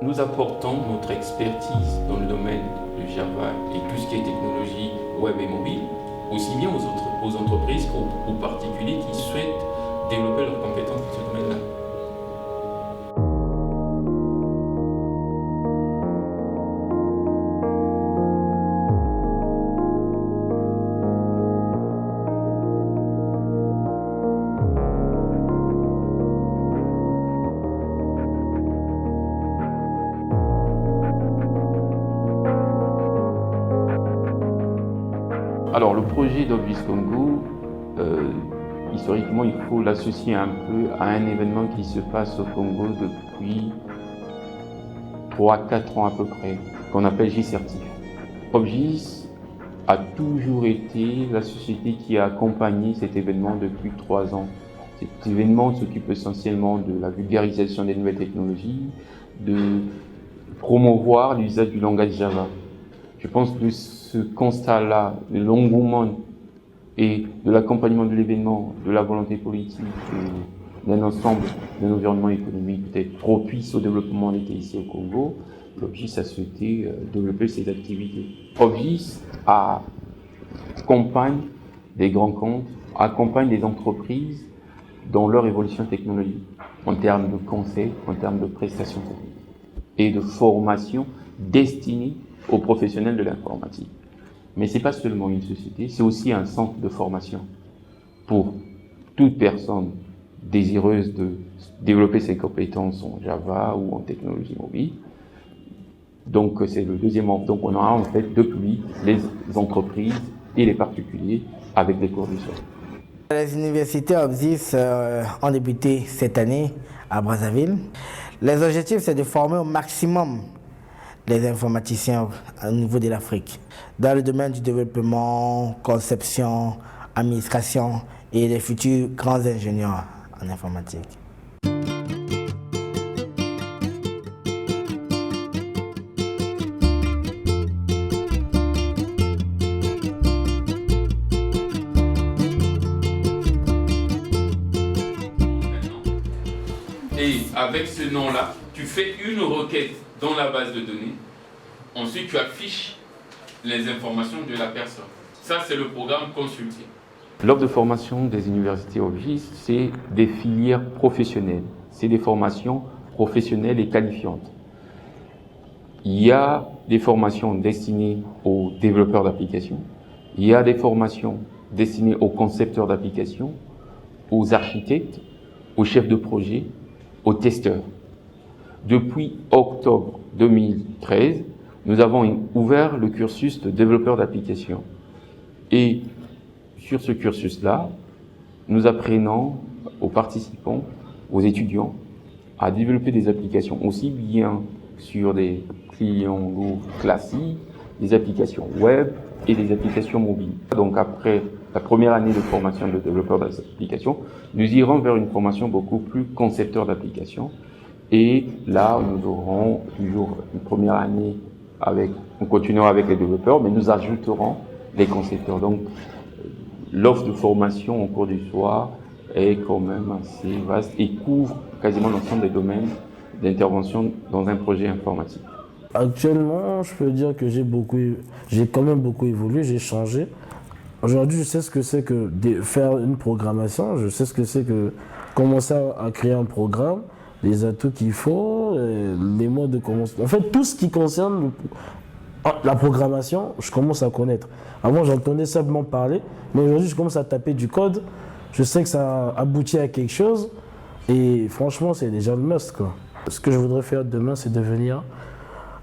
Nous apportons notre expertise dans le domaine de Java et tout ce qui est technologie web et mobile, aussi bien aux entreprises qu'aux particuliers qui souhaitent développer leurs compétences dans ce domaine-là. Alors le projet d'Obvious Congo, historiquement il faut l'associer un peu à un événement qui se passe au Congo depuis 3-4 ans à peu près, qu'on appelle J-Certif. Obgis a toujours été la société qui a accompagné cet événement depuis 3 ans. Cet événement s'occupe essentiellement de la vulgarisation des nouvelles technologies, de promouvoir l'usage du langage Java. Je pense que ce constat-là, de l'engouement et de l'accompagnement de l'événement, de la volonté politique, d'un ensemble d'un environnement économique peut-être propice au développement en était ici au Congo, Obgis a souhaité développer ses activités. Obgis accompagne des grands comptes, accompagne des entreprises dans leur évolution technologique, en termes de conseils, en termes de prestations techniques et de formation destinée aux professionnels de l'informatique. Mais ce n'est pas seulement une société, c'est aussi un centre de formation pour toute personne désireuse de développer ses compétences en Java ou en technologie mobile. Donc c'est le deuxième ordre. Donc on a en fait depuis les entreprises et les particuliers avec des cours du soir. Les universités Obgis ont débuté cette année à Brazzaville. Les objectifs, c'est de former au maximum les informaticiens au niveau de l'Afrique, dans le domaine du développement, conception, administration et les futurs grands ingénieurs en informatique. Et avec ce nom-là, tu fais une requête dans la base de données. Ensuite, tu affiches les informations de la personne. Ça, c'est le programme consulting. L'offre de formation des universités Obgis, c'est des filières professionnelles. C'est des formations professionnelles et qualifiantes. Il y a des formations destinées aux développeurs d'applications. Il y a des formations destinées aux concepteurs d'applications, aux architectes, aux chefs de projet, aux testeurs. Depuis octobre 2013, nous avons ouvert le cursus de développeur d'applications. Et sur ce cursus-là, nous apprenons aux participants, aux étudiants, à développer des applications aussi bien sur des clients classiques, des applications web et des applications mobiles. Donc après la première année de formation de développeur d'applications, nous irons vers une formation beaucoup plus concepteur d'applications. Et là, nous aurons toujours une première année on continuera avec les développeurs, mais nous ajouterons les concepteurs. Donc, l'offre de formation au cours du soir est quand même assez vaste et couvre quasiment l'ensemble des domaines d'intervention dans un projet informatique. Actuellement, je peux dire que j'ai quand même beaucoup évolué, j'ai changé. Aujourd'hui, je sais ce que c'est que de faire une programmation, je sais ce que c'est que commencer à créer un programme, les atouts qu'il faut, les modes de commencement. En fait, tout ce qui concerne la programmation, je commence à connaître. Avant, j'entendais simplement parler, mais aujourd'hui, je commence à taper du code. Je sais que ça aboutit à quelque chose et franchement, c'est déjà le must, quoi. Ce que je voudrais faire demain, c'est de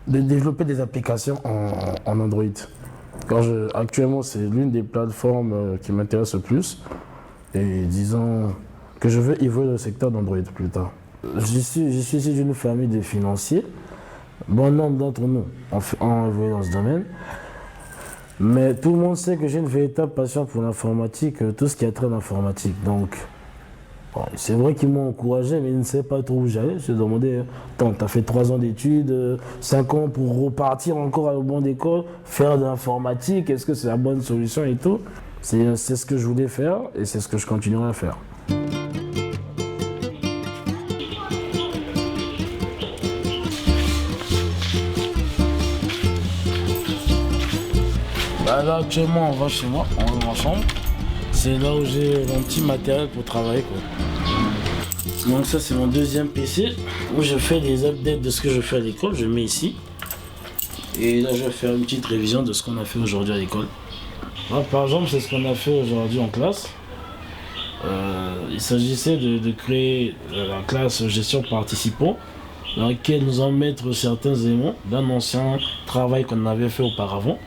développer des applications en Android. Actuellement, c'est l'une des plateformes qui m'intéresse le plus. Et disons que je veux évoluer dans le secteur d'Android plus tard. Je suis issu d'une famille de financiers. Bon nombre d'entre nous ont évolué dans ce domaine. Mais tout le monde sait que j'ai une véritable passion pour l'informatique, tout ce qui a trait à l'informatique. Donc, bon, c'est vrai qu'ils m'ont encouragé, mais ils ne savaient pas trop où j'allais. Je me demandais, attends, tu as fait 3 ans d'études, 5 ans pour repartir encore à la bonne école, faire de l'informatique, est-ce que c'est la bonne solution et tout? C'est ce que je voulais faire et c'est ce que je continuerai à faire. Bah là actuellement on va chez moi, on va dans ma chambre. C'est là où j'ai mon petit matériel pour travailler quoi. Donc ça c'est mon deuxième PC où je fais des updates de ce que je fais à l'école, je mets ici. Et là je vais faire une petite révision de ce qu'on a fait aujourd'hui à l'école. Là, par exemple c'est ce qu'on a fait aujourd'hui en classe. Il s'agissait de créer la classe gestion participant dans laquelle nous allons mettre certains éléments d'un ancien travail qu'on avait fait auparavant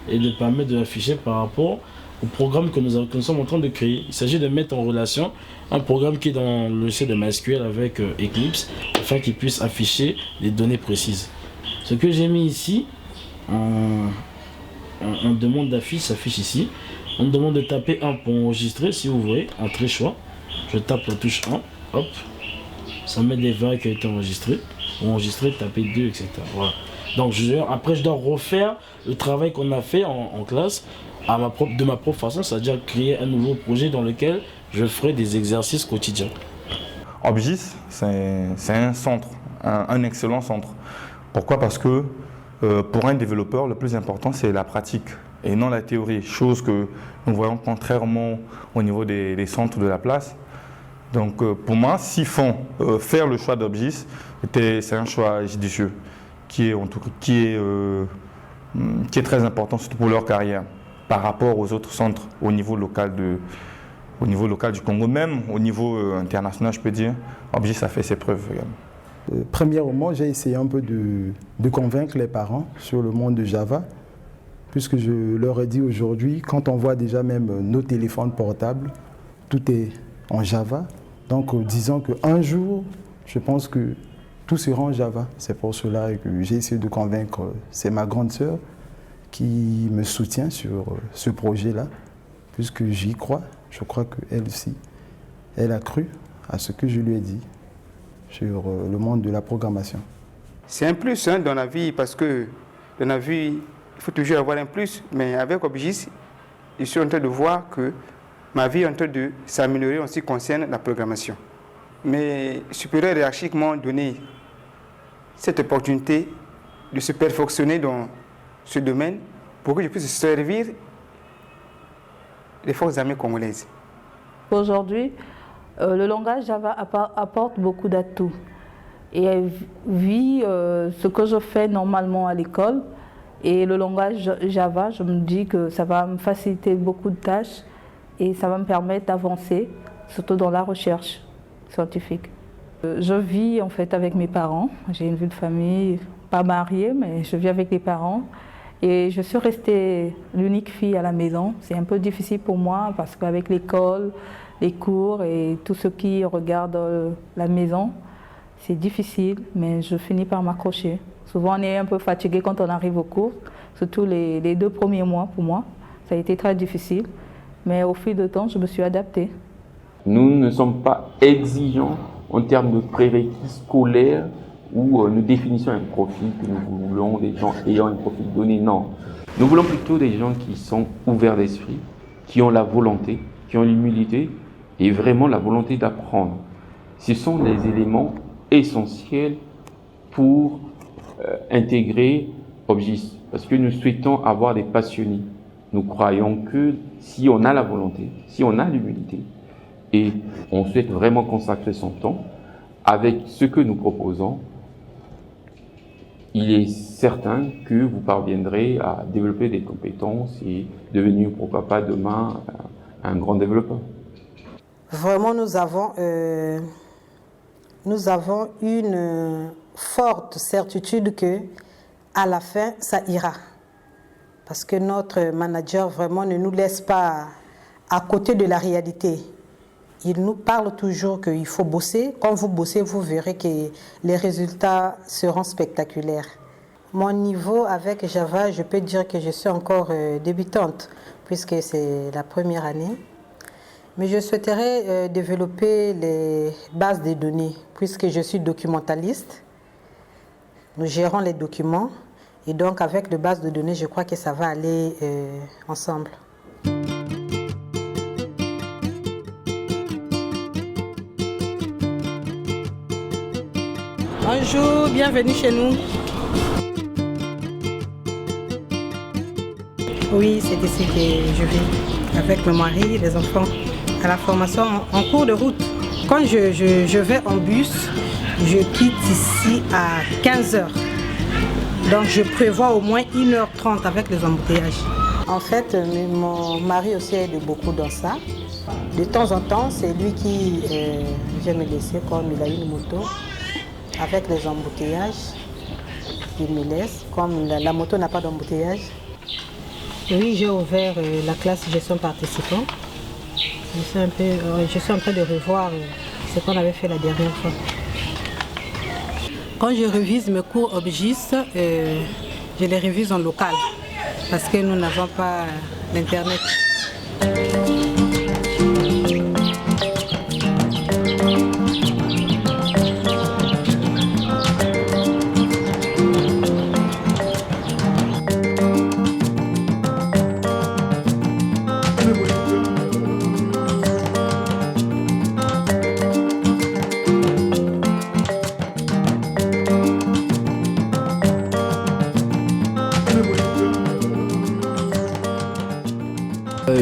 et de permettre de l'afficher par rapport au programme que nous sommes en train de créer. Il s'agit de mettre en relation un programme qui est dans le logiciel de MySQL avec Eclipse afin qu'il puisse afficher des données précises. Ce que j'ai mis ici en demande d'affiche s'affiche ici. On me demande de taper 1 pour enregistrer. Si vous voyez, entrée choix, je tape la touche 1, hop, ça met des variables qui ont été enregistrées. Enregistrer, taper 2, etc. Voilà. Donc après je dois refaire le travail qu'on a fait en classe de ma propre façon, c'est-à-dire créer un nouveau projet dans lequel je ferai des exercices quotidiens. Obgis, c'est un centre, un excellent centre. Pourquoi? Parce que pour un développeur, le plus important c'est la pratique et non la théorie, chose que nous voyons contrairement au niveau des centres de la place. Donc pour moi, s'ils font faire le choix d'Obgis, c'est un choix judicieux qui est très important, surtout pour leur carrière, par rapport aux autres centres au niveau local du Congo, même au niveau international, je peux dire. Obgis a fait ses preuves également. Premièrement, j'ai essayé un peu de convaincre les parents sur le monde de Java, puisque je leur ai dit aujourd'hui, quand on voit déjà même nos téléphones portables, tout est en Java. Donc disons qu'un jour, je pense que tout sera en Java. C'est pour cela que j'ai essayé de convaincre, c'est ma grande sœur qui me soutient sur ce projet-là, puisque j'y crois. Je crois qu'elle aussi, elle a cru à ce que je lui ai dit sur le monde de la programmation. C'est un plus dans la vie, parce que dans la vie, il faut toujours avoir un plus. Mais avec Obgis, je suis en train de voir que ma vie est en train de s'améliorer en ce qui concerne la programmation. Mes supérieurs hiérarchiques m'ont donné cette opportunité de se perfectionner dans ce domaine pour que je puisse servir les forces armées congolaises. Aujourd'hui, le langage Java apporte beaucoup d'atouts. Et vu ce que je fais normalement à l'école et le langage Java, je me dis que ça va me faciliter beaucoup de tâches et ça va me permettre d'avancer, surtout dans la recherche scientifique. Je vis en fait avec mes parents. J'ai une vie de famille, pas mariée, mais je vis avec les parents. Et je suis restée l'unique fille à la maison. C'est un peu difficile pour moi parce qu'avec l'école, les cours et tout ce qui regarde la maison, c'est difficile, mais je finis par m'accrocher. Souvent, on est un peu fatigué quand on arrive au cours, surtout les 2 premiers mois pour moi. Ça a été très difficile, mais au fil du temps, je me suis adaptée. Nous ne sommes pas exigeants en termes de prérequis scolaires où nous définissons un profil que nous voulons, des gens ayant un profil donné. Non. Nous voulons plutôt des gens qui sont ouverts d'esprit, qui ont la volonté, qui ont l'humilité et vraiment la volonté d'apprendre. Ce sont les éléments essentiels pour intégrer Obgis, parce que nous souhaitons avoir des passionnés. Nous croyons que si on a la volonté, si on a l'humilité, et on souhaite vraiment consacrer son temps avec ce que nous proposons, il est certain que vous parviendrez à développer des compétences et devenir, pourquoi pas, demain, un grand développeur. Vraiment, nous avons une forte certitude que à la fin, ça ira. Parce que notre manager vraiment ne nous laisse pas à côté de la réalité. Il nous parle toujours qu'il faut bosser. Quand vous bossez, vous verrez que les résultats seront spectaculaires. Mon niveau avec Java, je peux dire que je suis encore débutante, puisque c'est la première année. Mais je souhaiterais développer les bases de données, puisque je suis documentaliste. Nous gérons les documents. Et donc, avec les bases de données, je crois que ça va aller ensemble. Bonjour, bienvenue chez nous. Oui, c'est ici que je vis avec mon mari, les enfants, à la formation en cours de route. Quand je vais en bus, je quitte ici à 15h. Donc je prévois au moins 1h30 avec les embouteillages. En fait, mon mari aussi aide beaucoup dans ça. De temps en temps, c'est lui qui vient me laisser comme il a une moto. Avec les embouteillages, il me laisse. Comme la moto n'a pas d'embouteillage. Oui, j'ai ouvert la classe gestion participant. Je suis en train de revoir ce qu'on avait fait la dernière fois. Quand je révise mes cours Obgis, je les révise en local parce que nous n'avons pas d'internet.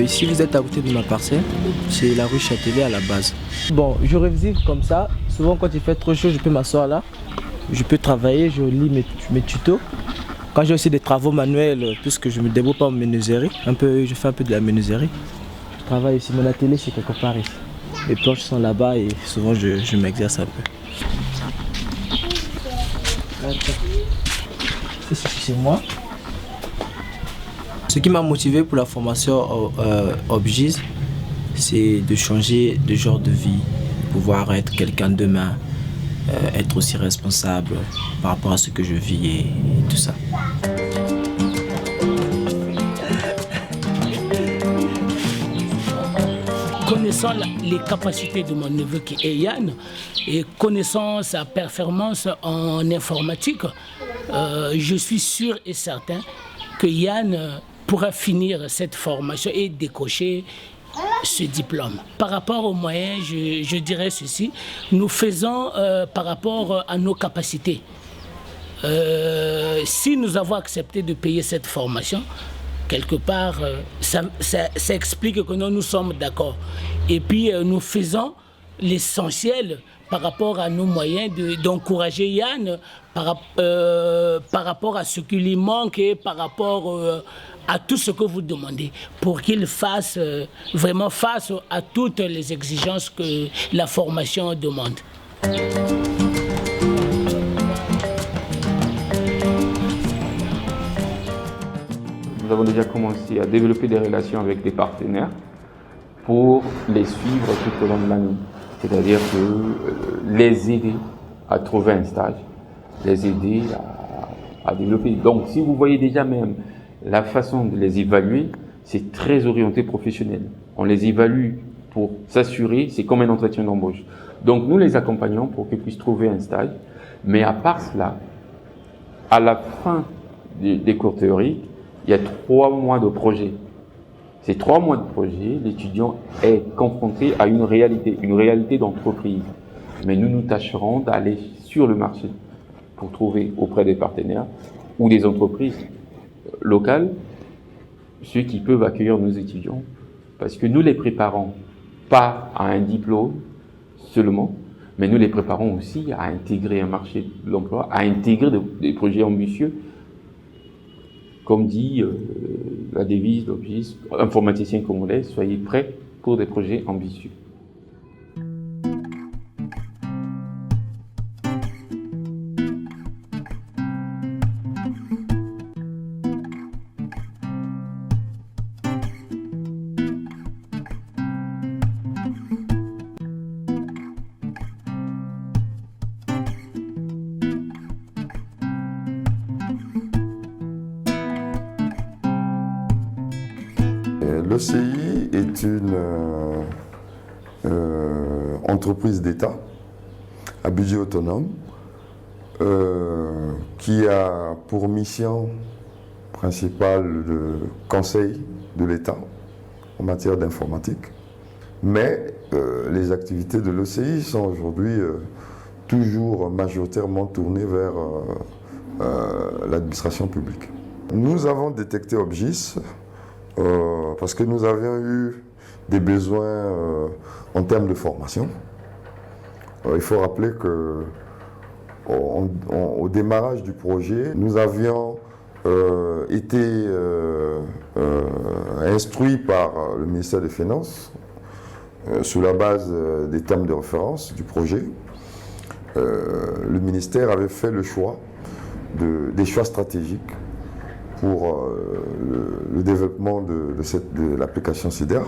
Ici, vous êtes à côté de ma parcelle, c'est la rue Châtelet à la base. Bon, je révise comme ça. Souvent, quand il fait trop chaud, je peux m'asseoir là. Je peux travailler, je lis mes tutos. Quand j'ai aussi des travaux manuels, puisque je me débrouille pas en menuiserie, je fais un peu de la menuiserie. Je travaille ici, mon atelier c'est quelque part ici. Les planches sont là-bas et souvent je m'exerce un peu. Ici c'est moi. Ce qui m'a motivé pour la formation Obgis, c'est de changer de genre de vie, pouvoir être quelqu'un demain, être aussi responsable par rapport à ce que je vis et tout ça. Connaissant les capacités de mon neveu qui est Yann et connaissant sa performance en informatique, je suis sûr et certain que Yann pourra finir cette formation et décocher ce diplôme. Par rapport aux moyens, je dirais ceci, nous faisons par rapport à nos capacités. Si nous avons accepté de payer cette formation, quelque part, ça explique que nous sommes d'accord. Et puis, nous faisons l'essentiel par rapport à nos moyens d'encourager Yann par rapport à ce qui lui manque et par rapport à tout ce que vous demandez pour qu'il fasse vraiment face à toutes les exigences que la formation demande. Nous avons déjà commencé à développer des relations avec des partenaires pour les suivre tout au long de l'année. C'est-à-dire que les aider à trouver un stage, les aider à développer. Donc si vous voyez déjà même la façon de les évaluer, c'est très orienté professionnel. On les évalue pour s'assurer, c'est comme un entretien d'embauche. Donc nous les accompagnons pour qu'ils puissent trouver un stage. Mais à part cela, à la fin des cours théoriques, il y a 3 mois de projet. Ces 3 mois de projet, l'étudiant est confronté à une réalité d'entreprise. Mais nous nous tâcherons d'aller sur le marché pour trouver auprès des partenaires ou des entreprises locales ceux qui peuvent accueillir nos étudiants. Parce que nous les préparons pas à un diplôme seulement, mais nous les préparons aussi à intégrer un marché de l'emploi, à intégrer des projets ambitieux. Comme dit la devise d'Obgis, informaticien congolais, soyez prêts pour des projets ambitieux. L'OCI est une entreprise d'État à budget autonome qui a pour mission principale le conseil de l'État en matière d'informatique. Mais les activités de l'OCI sont aujourd'hui toujours majoritairement tournées vers l'administration publique. Nous avons détecté Obgis parce que nous avions eu des besoins en termes de formation. Il faut rappeler que au démarrage du projet, nous avions été instruits par le ministère des Finances sur la base des termes de référence du projet. Le ministère avait fait le choix des choix stratégiques pour le développement de l'application CIDER,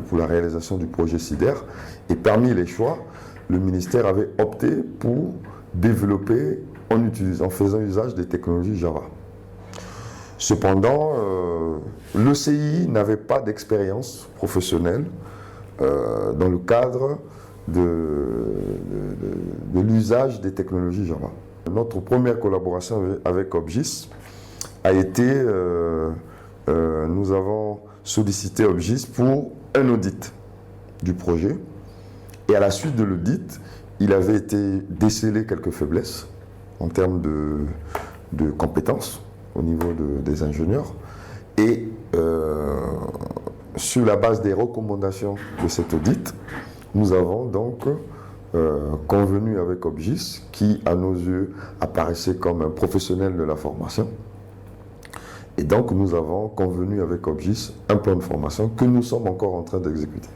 pour la réalisation du projet CIDER. Et parmi les choix, le ministère avait opté pour développer en faisant usage des technologies Java. Cependant, l'ECI n'avait pas d'expérience professionnelle dans le cadre de l'usage des technologies Java. Notre première collaboration avec Obgis a été, nous avons sollicité Obgis pour un audit du projet. Et à la suite de l'audit, il avait été décelé quelques faiblesses en termes de compétences au niveau des ingénieurs. Et sur la base des recommandations de cet audit, nous avons donc convenu avec Obgis, qui à nos yeux apparaissait comme un professionnel de la formation. Et donc nous avons convenu avec Obgis un plan de formation que nous sommes encore en train d'exécuter.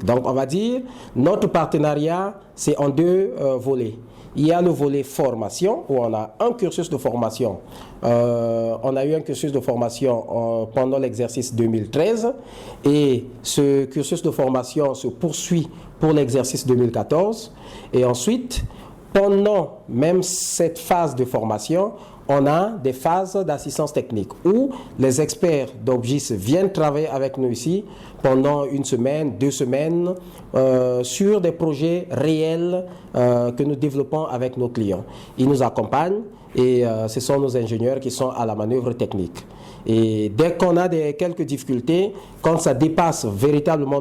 Donc on va dire, notre partenariat, c'est en deux volets. Il y a le volet formation, où on a un cursus de formation. On a eu un cursus de formation pendant l'exercice 2013, et ce cursus de formation se poursuit pour l'exercice 2014. Et ensuite, pendant même cette phase de formation, on a des phases d'assistance technique où les experts d'Obgis viennent travailler avec nous ici pendant une semaine, 2 semaines sur des projets réels que nous développons avec nos clients. Ils nous accompagnent et ce sont nos ingénieurs qui sont à la manœuvre technique. Et dès qu'on a quelques difficultés, quand ça dépasse véritablement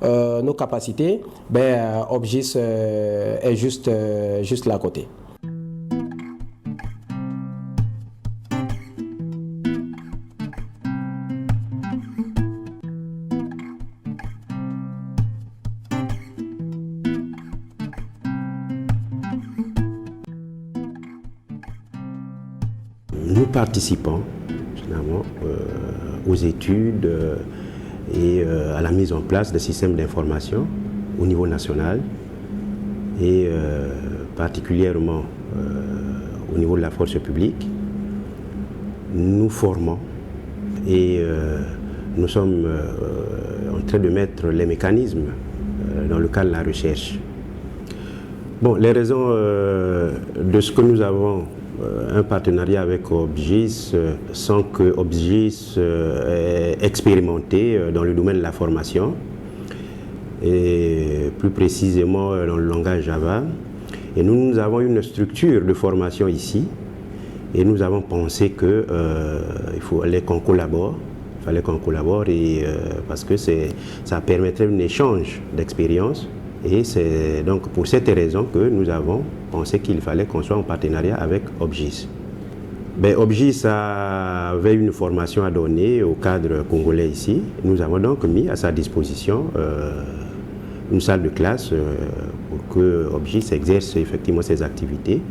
nos capacités, Obgis est juste là à côté. Nous participons finalement aux études et à la mise en place des systèmes d'information au niveau national et particulièrement au niveau de la force publique. Nous formons et nous sommes en train de mettre les mécanismes dans le cadre de la recherche. Bon, les raisons de ce que nous avons un partenariat avec Obgis sans que Obgis ait expérimenté dans le domaine de la formation et plus précisément dans le langage Java. Et nous avons une structure de formation ici et nous avons pensé qu'il fallait qu'on collabore. Parce que ça permettrait un échange d'expérience. Et c'est donc pour cette raison que nous avons pensé qu'il fallait qu'on soit en partenariat avec Obgis. Obgis avait une formation à donner au cadre congolais ici. Nous avons donc mis à sa disposition une salle de classe pour que Obgis exerce effectivement ses activités.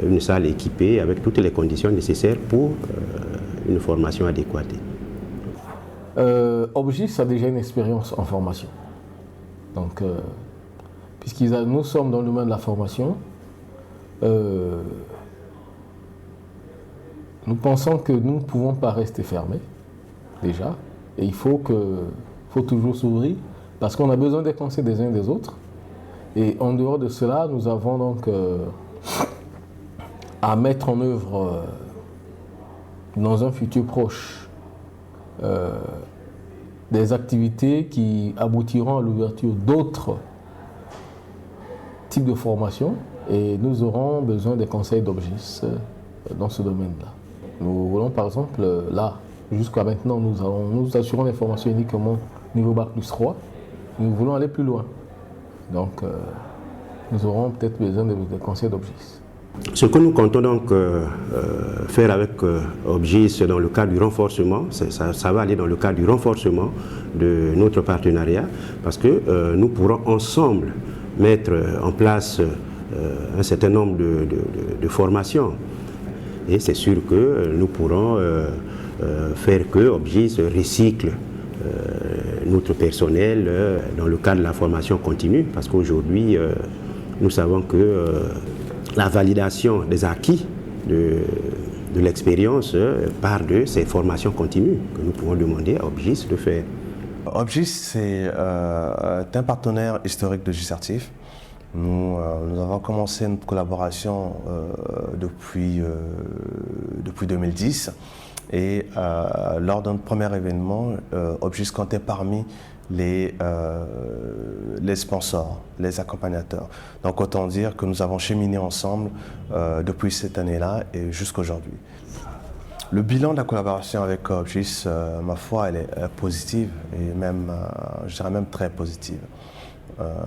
Une salle équipée avec toutes les conditions nécessaires pour une formation adéquate. Obgis a déjà une expérience en formation. Donc, nous sommes dans le domaine de la formation, nous pensons que nous ne pouvons pas rester fermés, déjà, et il faut toujours s'ouvrir, parce qu'on a besoin des conseils des uns des autres. Et en dehors de cela, nous avons donc à mettre en œuvre dans un futur proche des activités qui aboutiront à l'ouverture d'autres types de formations, et nous aurons besoin des conseils d'Obgis dans ce domaine-là. Nous voulons par exemple, là, jusqu'à maintenant, nous assurons des formations uniquement niveau Bac+3. Nous voulons aller plus loin. Donc, nous aurons peut-être besoin des conseils d'Obgis. Ce que nous comptons donc faire avec Obgis dans le cadre du renforcement, ça va aller dans le cadre du renforcement de notre partenariat, parce que nous pourrons ensemble mettre en place un certain nombre de formations. Et c'est sûr que nous pourrons faire que Obgis recycle notre personnel dans le cadre de la formation continue, parce qu'aujourd'hui, nous savons que la validation des acquis de l'expérience part de ces formations continues que nous pouvons demander à Obgis de faire. Obgis, c'est un partenaire historique de Gicertif. Nous avons commencé notre collaboration depuis 2010 et lors d'un premier événement, Obgis comptait parmi les sponsors, les accompagnateurs. Donc autant dire que nous avons cheminé ensemble depuis cette année-là et jusqu'à aujourd'hui. Le bilan de la collaboration avec Obgis, ma foi, elle est positive et même, je dirais même très positive.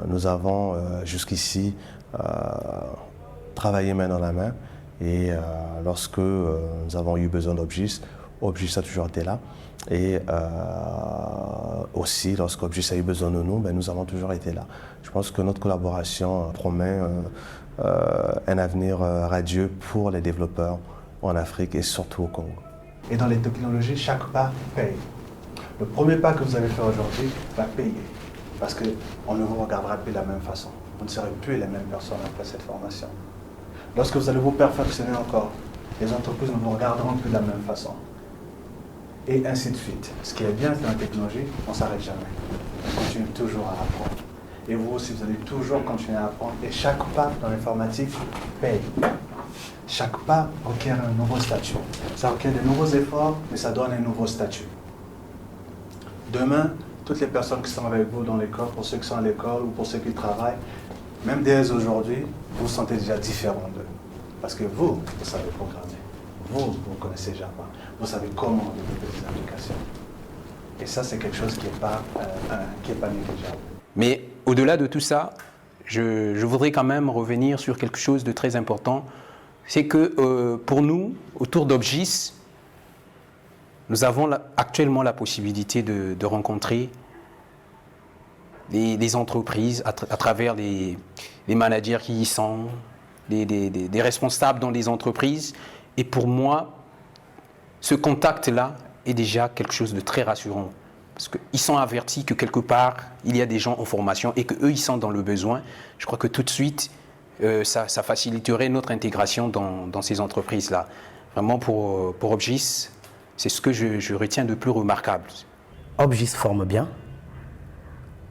Nous avons jusqu'ici travaillé main dans la main et lorsque nous avons eu besoin d'Obgis, Obgis a toujours été là. Et aussi, lorsque Obgis a eu besoin de nous, nous avons toujours été là. Je pense que notre collaboration promet un avenir radieux pour les développeurs en Afrique et surtout au Congo. Et dans les technologies, chaque pas paye. Le premier pas que vous allez faire aujourd'hui va payer. Parce qu'on ne vous regardera plus de la même façon. Vous ne serez plus les mêmes personnes après cette formation. Lorsque vous allez vous perfectionner encore, les entreprises ne vous regarderont plus de la même façon. Et ainsi de suite. Ce qui est bien dans la technologie, on ne s'arrête jamais. On continue toujours à apprendre. Et vous aussi, vous allez toujours continuer à apprendre. Et chaque pas dans l'informatique paye. Chaque pas requiert un nouveau statut. Ça requiert de nouveaux efforts, mais ça donne un nouveau statut. Demain, toutes les personnes qui sont avec vous dans l'école, pour ceux qui sont à l'école ou pour ceux qui travaillent, même dès aujourd'hui, vous vous sentez déjà différent d'eux. Parce que vous savez programmer. Vous connaissez Java. Vous savez comment développer des applications. Et ça, c'est quelque chose qui n'est pas négligeable. Mais au-delà de tout ça, je voudrais quand même revenir sur quelque chose de très important. C'est que pour nous, autour d'Obgis, nous avons actuellement la possibilité de rencontrer des entreprises à travers les managers qui y sont, des responsables dans les entreprises. Et pour moi, ce contact-là est déjà quelque chose de très rassurant. Parce qu'ils sont avertis que quelque part, il y a des gens en formation et qu'eux, ils sont dans le besoin. Je crois que tout de suite, ça faciliterait notre intégration dans ces entreprises-là. Vraiment, pour Obgis, c'est ce que je retiens de plus remarquable. Obgis forme bien.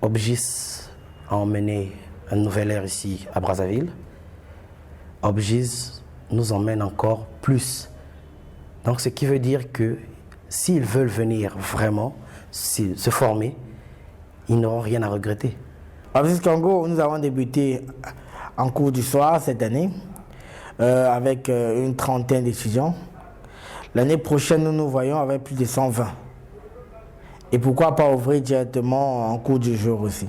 Obgis a emmené une nouvelle ère ici à Brazzaville. Obgis nous emmène encore plus. Donc ce qui veut dire que s'ils veulent venir vraiment se former, ils n'auront rien à regretter. Obgis Congo, nous avons débuté en cours du soir cette année avec une trentaine d'étudiants. L'année prochaine, nous nous voyons avec plus de 120. Et pourquoi pas ouvrir directement en cours du jour aussi?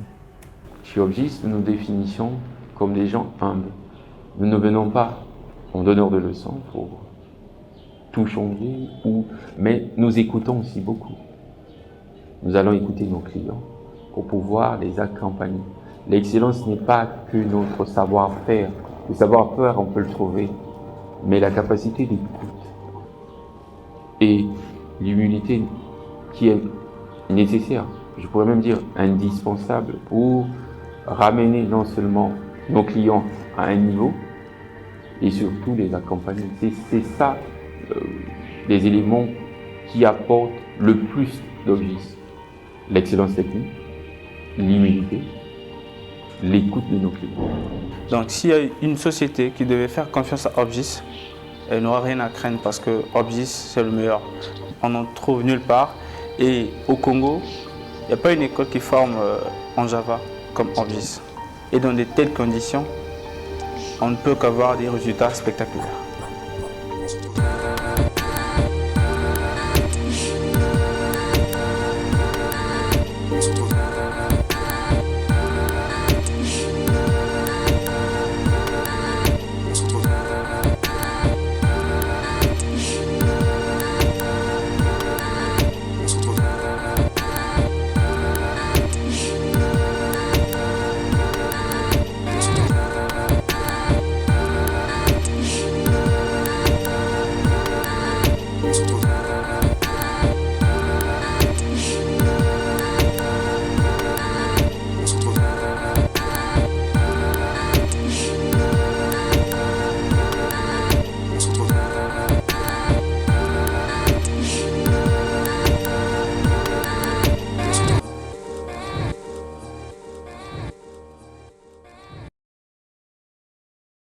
Chez Obgis, nous nous définissons comme des gens humbles. Nous ne venons pas en donneur de leçons pour tout changer, mais nous écoutons aussi beaucoup. Nous allons écouter nos clients pour pouvoir les accompagner. L'excellence n'est pas que notre savoir-faire. Le savoir-faire, on peut le trouver, mais la capacité d'écoute et l'humilité qui est nécessaire, je pourrais même dire indispensable pour ramener non seulement nos clients à un niveau, et surtout les accompagner. C'est ça les éléments qui apportent le plus d'Obgis. L'excellence technique, l'humilité, l'écoute de nos clients. Donc s'il y a une société qui devait faire confiance à Obgis, elle n'aura rien à craindre parce que Obgis c'est le meilleur. On n'en trouve nulle part. Et au Congo, il n'y a pas une école qui forme en Java comme Obgis. Et dans de telles conditions, on ne peut qu'avoir des résultats spectaculaires.